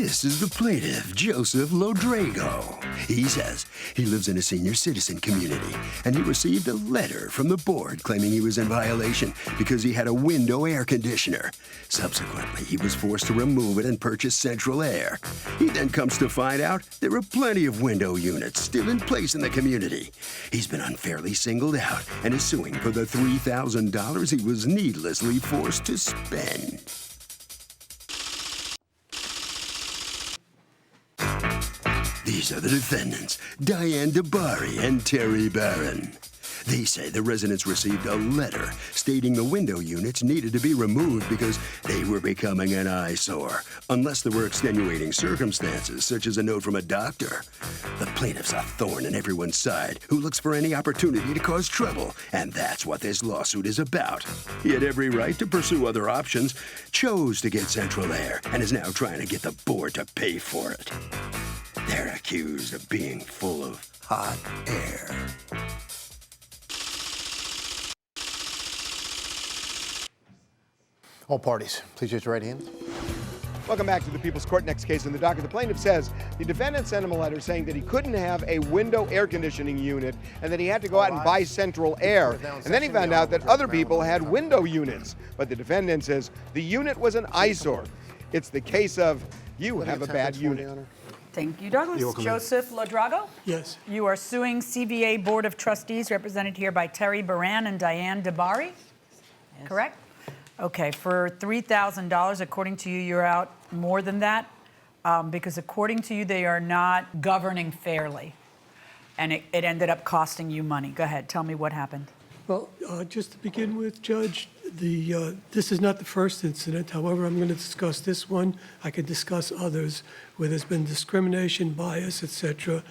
This is the plaintiff, Joseph Lodrago. He says he lives in a senior citizen community, and he received a letter from the board claiming he was in violation because he had a window air conditioner. Subsequently, he was forced to remove it and purchase central air. He then comes to find out there are plenty of window units still in place in the community. He's been unfairly singled out and is suing for the $3,000 he was needlessly forced to spend. These are the defendants, Diane DeBari and Terry Barron. They say the residents received a letter stating the window units needed to be removed because they were becoming an eyesore, unless there were extenuating circumstances, such as a note from a doctor. The plaintiff's a thorn in everyone's side who looks for any opportunity to cause trouble, and that's what this lawsuit is about. He had every right to pursue other options, chose to get central air, and is now trying to get the board to pay for it. They're accused of being full of hot air. All parties, please raise your right hand. Welcome back to the People's Court. Next case in the docket. The plaintiff says the defendant sent him a letter saying that he couldn't have a window air conditioning unit and that he had to go out and buy central air. And then he found out that other people had window units. But the defendant says the unit was an eyesore. It's the case of you have a bad unit. Thank you, Douglas. Joseph Lodrago? Yes. You are suing CVA Board of Trustees, represented here by Terry Barron and Diane DeBari? Yes. Correct? Okay, for $3,000, according to you, you're out more than that, because according to you, they are not governing fairly, and it ended up costing you money. Go ahead, tell me what happened. Well, just to begin with, Judge, this is not the first incident. However, I'm going to discuss this one. I could discuss others where there's been discrimination, bias, etc.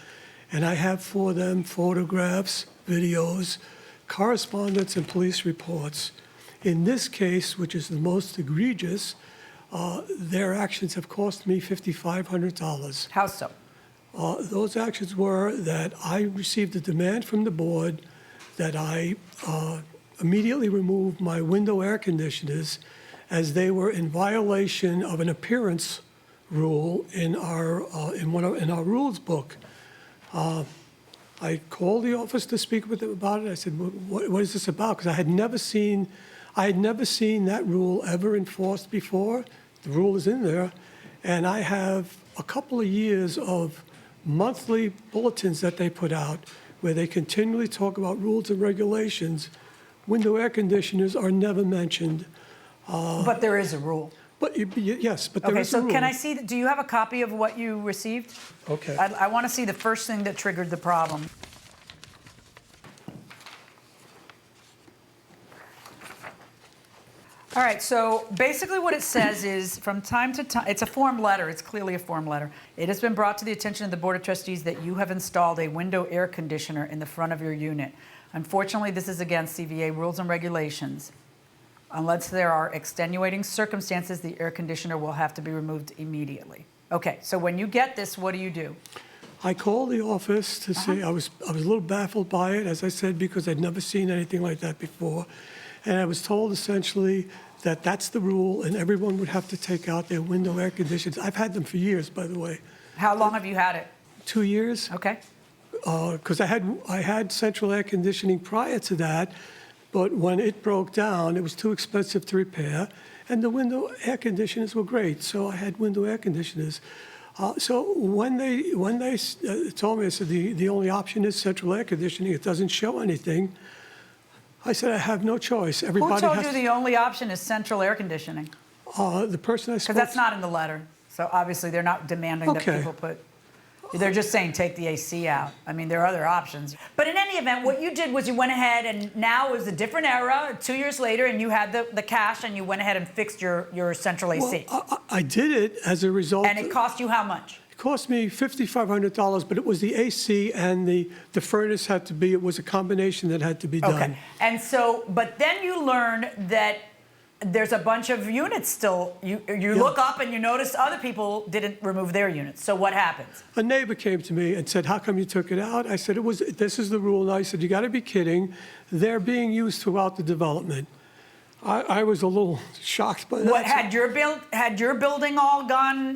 And I have for them photographs, videos, correspondence, and police reports. In this case, which is the most egregious, their actions have cost me $5,500. How so? Those actions were that I received a demand from the board that I immediately remove my window air conditioners as they were in violation of an appearance rule in our rules book. I called the office to speak with them about it. I said, what is this about? Because I had never seen that rule ever enforced before. The rule is in there. And I have a couple of years of monthly bulletins that they put out where they continually talk about rules and regulations. Window air conditioners are never mentioned. But there is a rule. Yes, but there is a rule. Okay, so can I see, do you have a copy of what you received? Okay. I want to see the first thing that triggered the problem. All right, so basically what it says is from time to time, it's a form letter, it's clearly a form letter. It has been brought to the attention of the Board of Trustees that you have installed a window air conditioner in the front of your unit. Unfortunately, this is against CVA rules and regulations. Unless there are extenuating circumstances, the air conditioner will have to be removed immediately. Okay, so when you get this, what do? I called the office to say I was a little baffled by it, as I said, because I'd never seen anything like that before. And I was told essentially that that's the rule and everyone would have to take out their window air conditioners. I've had them for years, by the way. How long have you had it? 2 years. Okay. Because I had central air conditioning prior to that, but when it broke down, it was too expensive to repair, and the window air conditioners were great, so I had window air conditioners. So when they told me, I said, the only option is central air conditioning, it doesn't show anything, I said, I have no choice. Everybody Who told you the only option is central air conditioning? The person I spoke to. Because that's not in the letter, so obviously they're not demanding that people put... They're just saying take the AC out. I mean, there are other options. But in any event, what you did was you went ahead, and now is a different era, 2 years later, and you had the cash, and you went ahead and fixed your central AC. Well, I did it as a result. And it cost you how much? It cost me $5,500, but it was the AC and the furnace had to be, it was a combination that had to be done. Okay. And so, but then you learned that there's a bunch of units still. You look up and you notice other people didn't remove their units. So what happens? A neighbor came to me and said, how come you took it out? I said, this is the rule. And I said, you got to be kidding. They're being used throughout the development. I was a little shocked by that. What had your building all gone?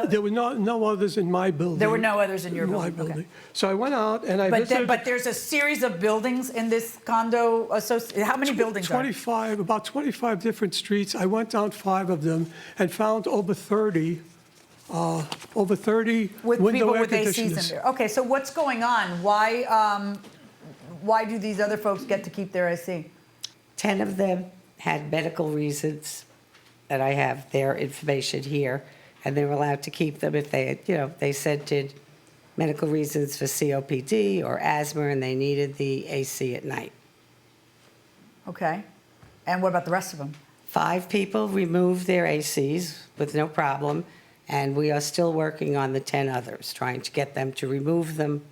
There were no others in my building. There were no others in your my building. Okay. So I went out and I visited. But there's a series of buildings in this condo association. How many buildings are there? About 25 different streets. I went down 5 of them and found over 30 With window people air with ACs in conditioners. there. Okay, so what's going on? Why do these other folks get to keep their AC? 10 of them had medical reasons, and I have their information here, and they were allowed to keep them if they, they said did medical reasons for COPD or asthma, and they needed the AC at night. Okay. And what about the rest of them? 5 people removed their ACs with no problem, and we are still working on the 10 others, trying to get them to remove them,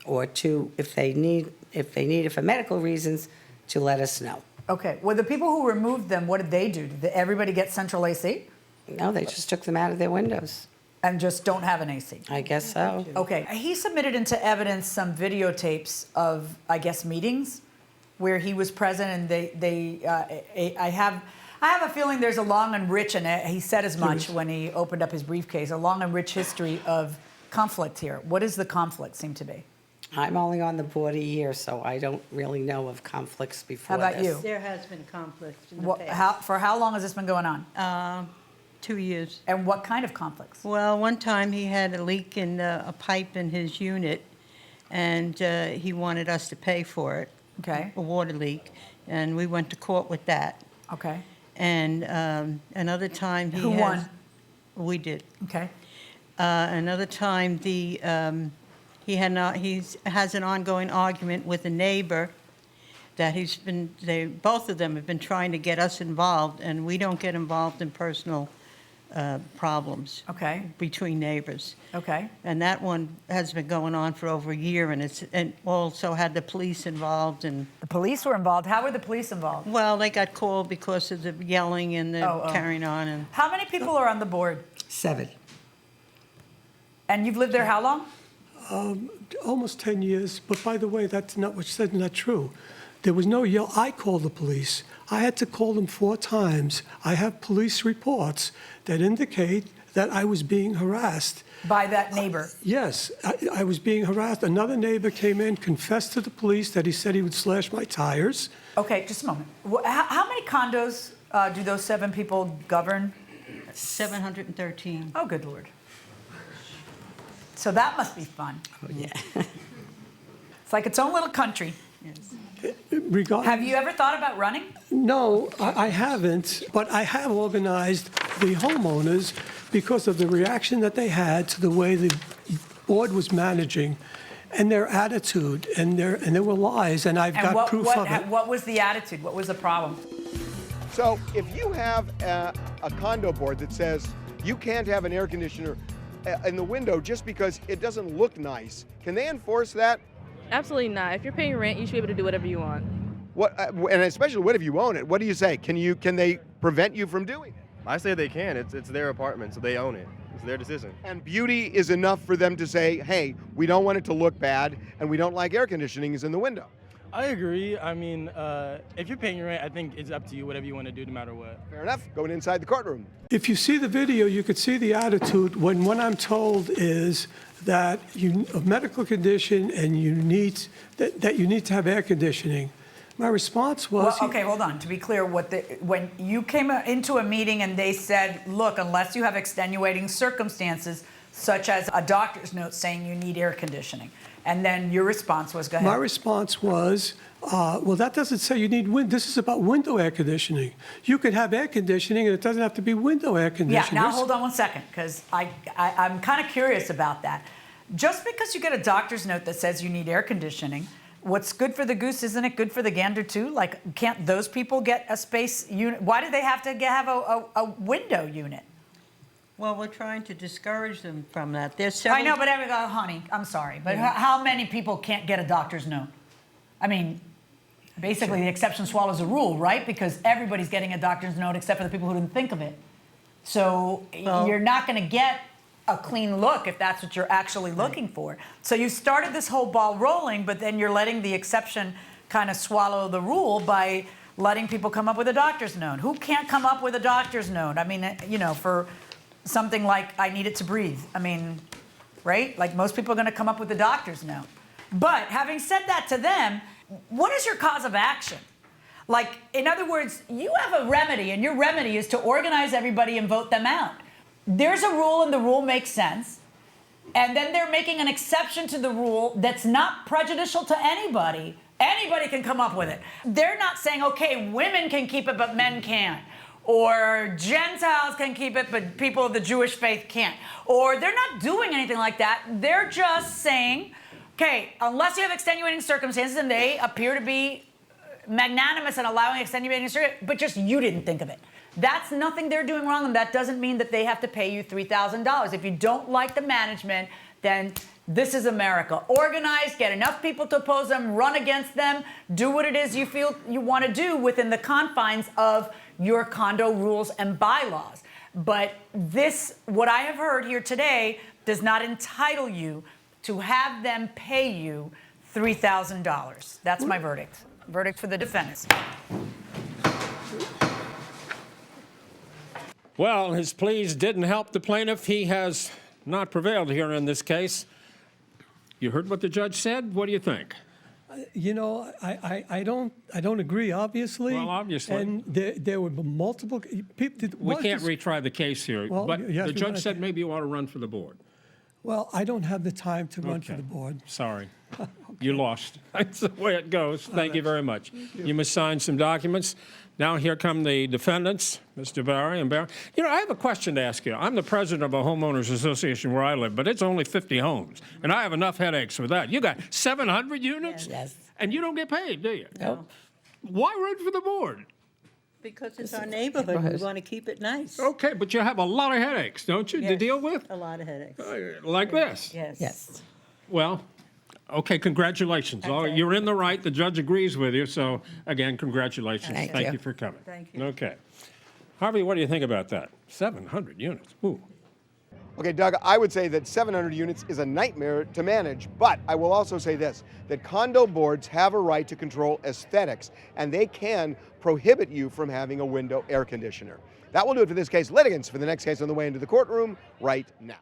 or to, if they need it for medical reasons, to let us know. Okay. Well, the people who removed them, what did they do? Did everybody get central AC? No, they just took them out of their windows. And just don't have an AC? I guess so. Okay. He submitted into evidence some videotapes of, I guess, meetings where he was present, and I have a feeling there's a long and rich, and he said as much when he opened up his briefcase, a long and rich history of conflict here. What does the conflict seem to be? I'm only on the board a year, so I don't really know of conflicts before How about this. you? There has been conflict in the past. For how long has this been going on? 2 years. And what kind of conflicts? Well, one time he had a leak in a pipe in his unit, and he wanted us to pay for it. Okay. A water leak, and we went to court with that. Okay. And another time he Who won? We did. Okay. Another time he has an ongoing argument with a neighbor that both of them have been trying to get us involved, and we don't get involved in personal problems Okay. between neighbors. Okay. And that one has been going on for over a year, and also had the police involved. And The police were involved. How were the police involved? well, they got called because of the yelling and the carrying on. And How many people are on the board? 7. And you've lived there how long? Almost 10 years. But by the way, that's not what you said, not true. There was no yell. I called the police. I had to call them 4 times. I have police reports that indicate that I was being harassed. By that neighbor? Yes, I was being harassed. Another neighbor came in, confessed to the police that he said he would slash my tires. Okay, just a moment. How many condos do those 7 people govern? 713. Oh, good Lord. So that must be fun. Oh, yeah. It's like its own little country. Have you ever thought about running? No, I haven't, but I have organized the homeowners because of the reaction that they had to the way the board was managing and their attitude, and there were lies, and I've got proof of it. What was the attitude? What was the problem? So if you have a condo board that says you can't have an air conditioner in the window just because it doesn't look nice, can they enforce that? Absolutely not. If you're paying rent, you should be able to do whatever you want. What, and especially what if you own it? What do you say? Can they prevent you from doing it? I say they can. It's their apartment, so they own it. It's their decision. And beauty is enough for them to say, hey, we don't want it to look bad, and we don't like air conditioning is in the window. I agree. I mean, if you're paying your rent, I think it's up to you, whatever you want to do, no matter what. Fair enough. Going inside the courtroom. If you see the video, you could see the attitude when what I'm told is that a medical condition and that you need to have air conditioning. My response was... Well, okay, hold on. To be clear, when you came into a meeting and they said, look, unless you have extenuating circumstances, such as a doctor's note saying you need air conditioning, and then your response was, go ahead. My response was, well, that doesn't say you need this is about window air conditioning. You can have air conditioning, and it doesn't have to be window air conditioners. Yeah, now hold on one second, because I'm kind of curious about that. Just because you get a doctor's note that says you need air conditioning, what's good for the goose, isn't it good for the gander too? Like, can't those people get a space unit? Why do they have to have a window unit? Well, we're trying to discourage them from that. There's several... I know, but honey, I'm sorry, but how many people can't get a doctor's note? I mean, basically the exception swallows the rule, right? Because everybody's getting a doctor's note except for the people who didn't think of it. So you're not going to get a clean look if that's what you're actually looking for. So you started this whole ball rolling, but then you're letting the exception kind of swallow the rule by letting people come up with a doctor's note. Who can't come up with a doctor's note? I mean, you know, for something like I need it to breathe. I mean, right? Like most people are going to come up with a doctor's note. But having said that to them, what is your cause of action? Like, in other words, you have a remedy, and your remedy is to organize everybody and vote them out. There's a rule, and the rule makes sense. And then they're making an exception to the rule that's not prejudicial to anybody. Anybody can come up with it. They're not saying, okay, women can keep it, but men can't. Or Gentiles can keep it, but people of the Jewish faith can't. Or they're not doing anything like that. They're just saying, okay, unless you have extenuating circumstances, and they appear to be magnanimous in allowing extenuating circumstances, but just you didn't think of it. That's nothing they're doing wrong, and that doesn't mean that they have to pay you $3,000. If you don't like the management, then this is America. Organize, get enough people to oppose them, run against them, do what it is you feel you want to do within the confines of your condo rules and bylaws. But this, what I have heard here today, does not entitle you to have them pay you $3,000. That's my verdict. Verdict for the defendants. Well, his pleas didn't help the plaintiff. He has not prevailed here in this case. You heard what the judge said? What do you think? You know, I don't agree, obviously. Well, obviously. And there were multiple people. We can't retry the case here, Well, but yes, the we judge wanna- said maybe you ought to run for the board. Well, I don't have the time to run for Okay. the board. Sorry. You lost. That's the way it goes. Thank you very much. You must sign some documents. Now here come the defendants, Mr. Barry and Barry. You know, I have a question to ask you. I'm the president of a homeowners association where I live, but it's only 50 homes, and I have enough headaches with that. You got 700 units? Yes. And you don't get paid, do you? Nope. Why run for the board? Because it's our neighborhood, we want to keep it nice. Okay, but you have a lot of headaches, don't you, to Yes, deal with? A lot of headaches. Like this? Yes. Yes. Well, okay, congratulations. Okay. You're in the right. The judge agrees with you. So, again, congratulations. Thank you. for coming. Thank you. Okay. Harvey, what do you think about that? 700 units. Ooh. Okay, Doug, I would say that 700 units is a nightmare to manage, but I will also say this, that condo boards have a right to control aesthetics, and they can prohibit you from having a window air conditioner. That will do it for this case. Litigants for the next case on the way into the courtroom right now.